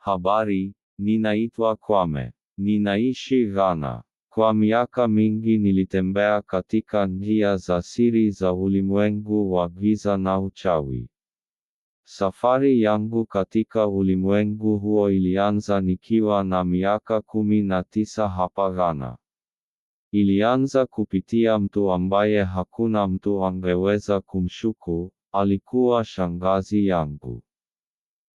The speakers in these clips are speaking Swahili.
Habari, ninaitwa Kwame. Ninaishi Ghana. Kwa miaka mingi nilitembea katika njia za siri za ulimwengu wa giza na uchawi. Safari yangu katika ulimwengu huo ilianza nikiwa na miaka 19 hapa Ghana. Ilianza kupitia mtu ambaye hakuna mtu angeweza kumshuku, alikuwa shangazi yangu.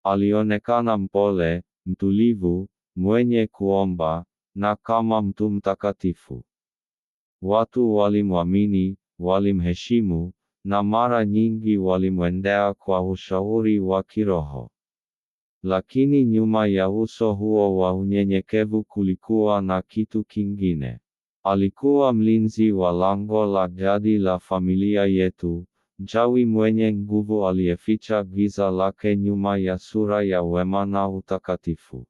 Alionekana mpole, mtulivu, mwenye kuomba, na kama mtu mtakatifu. Watu walimwamini, walimheshimu, na mara nyingi walimwendea kwa ushauri wa kiroho. Lakini nyuma ya uso huo wa unyenyekevu kulikuwa na kitu kingine. Alikuwa mlinzi wa lango la jadi la familia yetu, mchawi mwenye nguvu aliyeficha giza lake nyuma ya sura ya wema na utakatifu.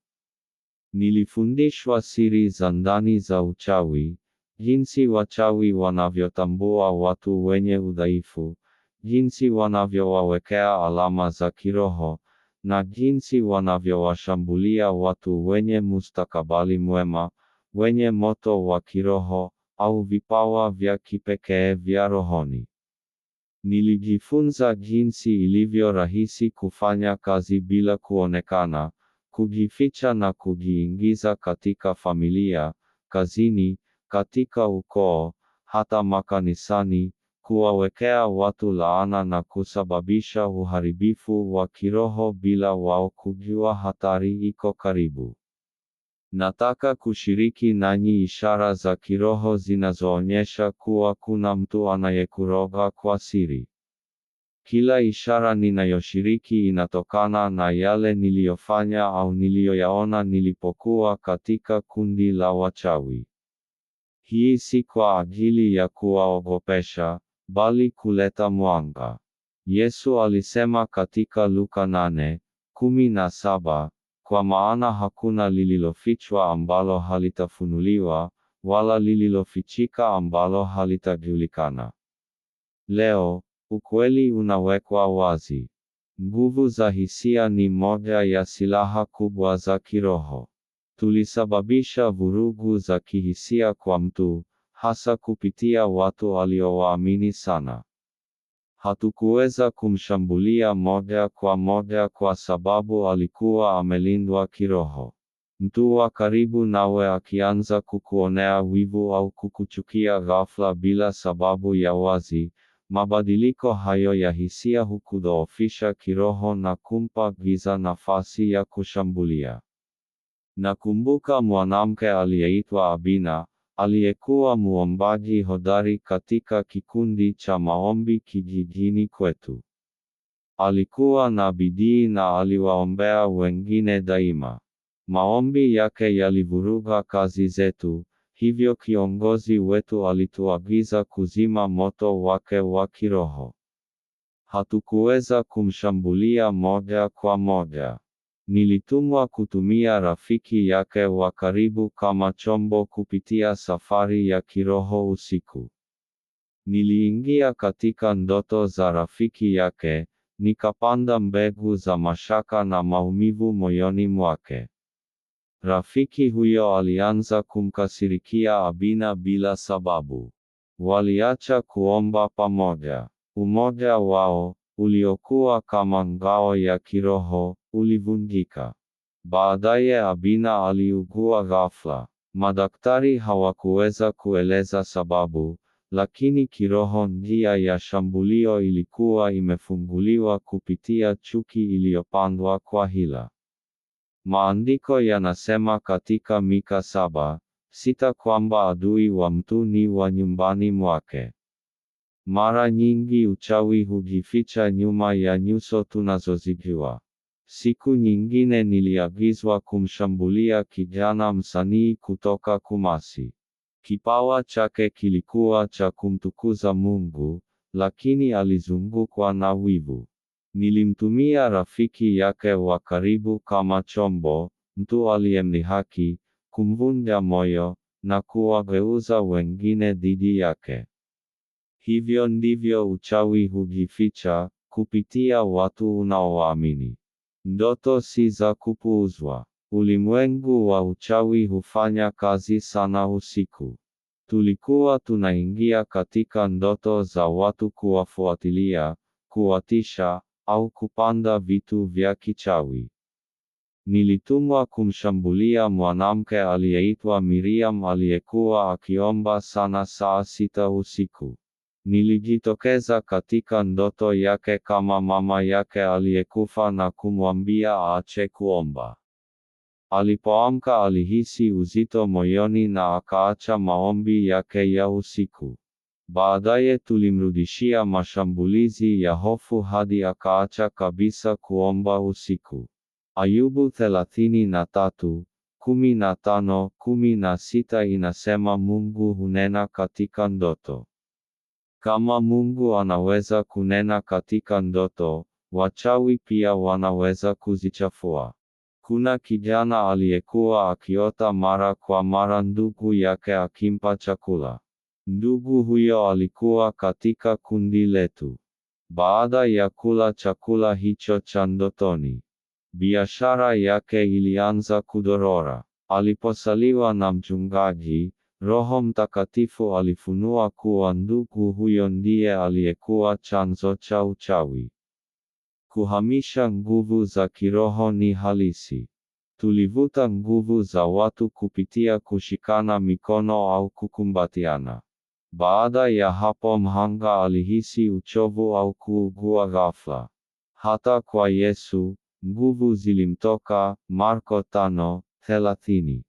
Nilifundishwa siri za ndani za uchawi, jinsi wachawi wanavyotambua watu wenye udhaifu, jinsi wanavyowawekea alama za kiroho, na jinsi wanavyowashambulia watu wenye mustakabali mwema, wenye moto wa kiroho, au vipawa vya kipekee vya rohoni. Nilijifunza jinsi ilivyo rahisi kufanya kazi bila kuonekana, kujificha na kujiingiza katika familia, kazini, katika ukoo, hata makanisani, kuwawekea watu laana na kusababisha uharibifu wa kiroho bila wao kujua hatari iko karibu. Nataka kushiriki nanyi ishara za kiroho zinazoonyesha kuwa kuna mtu anayekuroga kwa siri. Kila ishara ninayoshiriki inatokana na yale niliyofanya au niliyoyaona nilipokuwa katika kundi la wachawi. Hii si kwa ajili ya kuwaogopesha, bali kuleta mwanga. Yesu alisema katika Luka 8:17, kwa maana hakuna lililofichwa ambalo halitafunuliwa, wala lililofichika ambalo halitajulikana. Leo, ukweli unawekwa wazi. Nguvu za hisia ni moja ya silaha kubwa za kiroho. Tulisababisha vurugu za kihisia kwa mtu, hasa kupitia watu aliowaamini sana. Hatukuweza kumshambulia moja kwa sababu alikuwa amelindwa kiroho. Mtu wa karibu nawe akianza kukuonea wivu au kukuchukia ghafla bila sababu ya wazi, mabadiliko hayo ya hisia hukudhoofisha kiroho na kumpa giza nafasi ya kushambulia. Nakumbuka mwanamke aliyeitwa Abina, aliyekuwa muombaji hodari katika kikundi cha maombi kijijini kwetu. Alikuwa na bidii na aliwaombea wengine daima. Maombi yake yalivuruga kazi zetu, hivyo kiongozi wetu alituagiza kuzima moto wake wa kiroho. Hatukuweza kumshambulia moja kwa moja. Nilitumwa kutumia rafiki yake wa karibu kama chombo kupitia safari ya kiroho usiku. Niliingia katika ndoto za rafiki yake, nikapanda mbegu za mashaka na maumivu moyoni mwake. Rafiki huyo alianza kumkasirikia Abina bila sababu. Waliacha kuomba pamoja. Umoja wao, uliokuwa kama ngao ya kiroho, ulivunjika. Baadaye Abina aliugua ghafla. Madaktari hawakuweza kueleza sababu, lakini kiroho njia ya shambulio ilikuwa imefunguliwa kupitia chuki iliyopandwa kwa hila. Maandiko yanasema katika Mika 7:6 kwamba adui wa mtu ni wa nyumbani mwake. Mara nyingi uchawi hujificha nyuma ya nyuso tunazozijua. Siku nyingine niliagizwa kumshambulia kijana msanii kutoka Kumasi. Kipawa chake kilikuwa cha kumtukuza Mungu, lakini alizungukwa na wivu. Nilimtumia rafiki yake wa karibu kama chombo, mtu aliyemdhihaki, kumvunja moyo, na kuwageuza wengine dhidi yake. Hivyo ndivyo uchawi hujificha, kupitia watu unaowaamini. Ndoto si za kupuuzwa. Ulimwengu wa uchawi hufanya kazi sana usiku. Tulikuwa tunaingia katika ndoto za watu kuwafuatilia, kuwatisha, au kupanda vitu vya kichawi. Nilitumwa kumshambulia mwanamke aliyeitwa Miriam aliyekuwa akiomba sana saa 6 usiku. Nilijitokeza katika ndoto yake kama mama yake aliyekufa na kumwambia aache kuomba. Alipoamka alihisi uzito moyoni na akaacha maombi yake ya usiku. Baadaye tulimrudishia mashambulizi ya hofu hadi akaacha kabisa kuomba usiku. Ayubu 33, 15, 16 inasema Mungu hunena katika ndoto. Kama Mungu anaweza kunena katika ndoto, wachawi pia wanaweza kuzichafua. Kuna kijana aliyekuwa akiota mara kwa mara ndugu yake akimpa chakula. Ndugu huyo alikuwa katika kundi letu. Baada ya kula chakula hicho cha ndotoni, biashara yake ilianza kudorora. Aliposaliwa na mchungaji, Roho Mtakatifu alifunua kuwa ndugu huyo ndiye aliyekuwa chanzo cha uchawi. Kuhamisha nguvu za kiroho ni halisi. Tulivuta nguvu za watu kupitia kushikana mikono au kukumbatiana. Baada ya hapo mhanga alihisi uchovu au kuugua ghafla. Hata kwa Yesu, nguvu zilimtoka, Marko 5:30.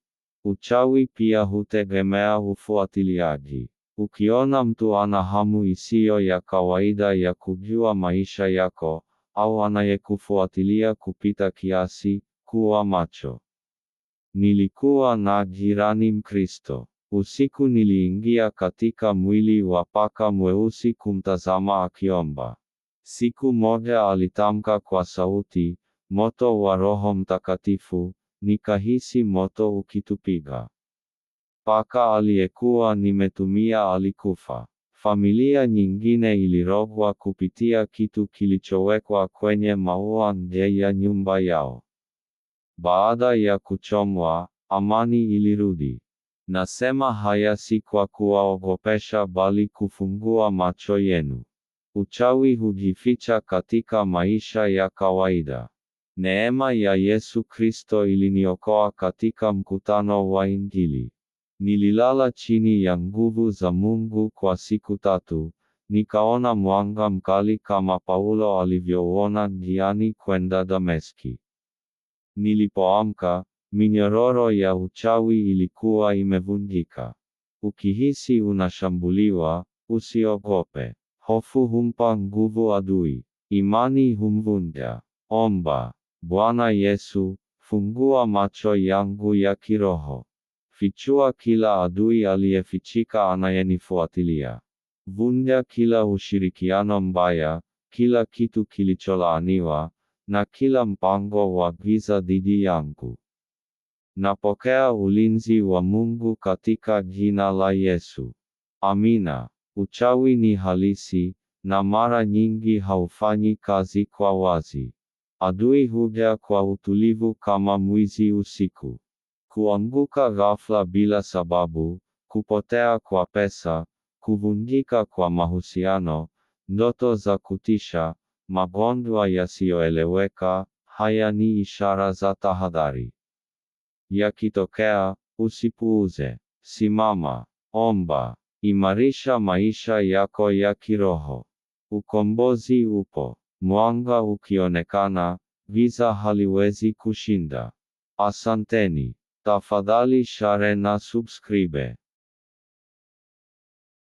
Uchawi pia hutegemea ufuatiliaji. Ukiona mtu ana hamu isiyo ya kawaida ya kujua maisha yako, au anayekufuatilia kupita kiasi, kuwa macho. Nilikuwa na jirani Mkristo. Usiku niliingia katika mwili wa paka mweusi kumtazama akiomba. Siku moja alitamka kwa sauti, moto wa Roho Mtakatifu, nikahisi moto ukitupiga. Paka aliyekuwa nimetumia alikufa. Familia nyingine ilirogwa kupitia kitu kilichowekwa kwenye maua nje ya nyumba yao. Baada ya kuchomwa, amani ilirudi. Nasema haya si kwa kuwaogopesha bali kufungua macho yenu. Uchawi hujificha katika maisha ya kawaida. Neema ya Yesu Kristo iliniokoa katika mkutano wa Injili. Nililala chini ya nguvu za Mungu kwa siku 3, nikaona mwanga mkali kama Paulo alivyouona njiani kwenda Dameski. Nilipoamka, minyororo ya uchawi ilikuwa imevunjika. Ukihisi unashambuliwa, usiogope. Hofu humpa nguvu adui. Imani humvunja. Omba. Bwana Yesu, fungua macho yangu ya kiroho. Fichua kila adui aliyefichika anayenifuatilia. Vunja kila ushirikiano mbaya, kila kitu kilicholaaniwa, na kila mpango wa giza dhidi yangu. Napokea ulinzi wa Mungu katika jina la Yesu. Amina. Uchawi ni halisi, na mara nyingi haufanyi kazi kwa wazi. Adui huja kwa utulivu kama mwizi usiku. Kuanguka ghafla bila sababu, kupotea kwa pesa, kuvunjika kwa mahusiano, ndoto za kutisha, magonjwa yasiyoeleweka, haya ni ishara za tahadhari. Yakitokea, usipuuze. Simama, omba, imarisha maisha yako ya kiroho. Ukombozi upo. Mwanga ukionekana, giza haliwezi kushinda. Asanteni. Tafadhali share na subscribe.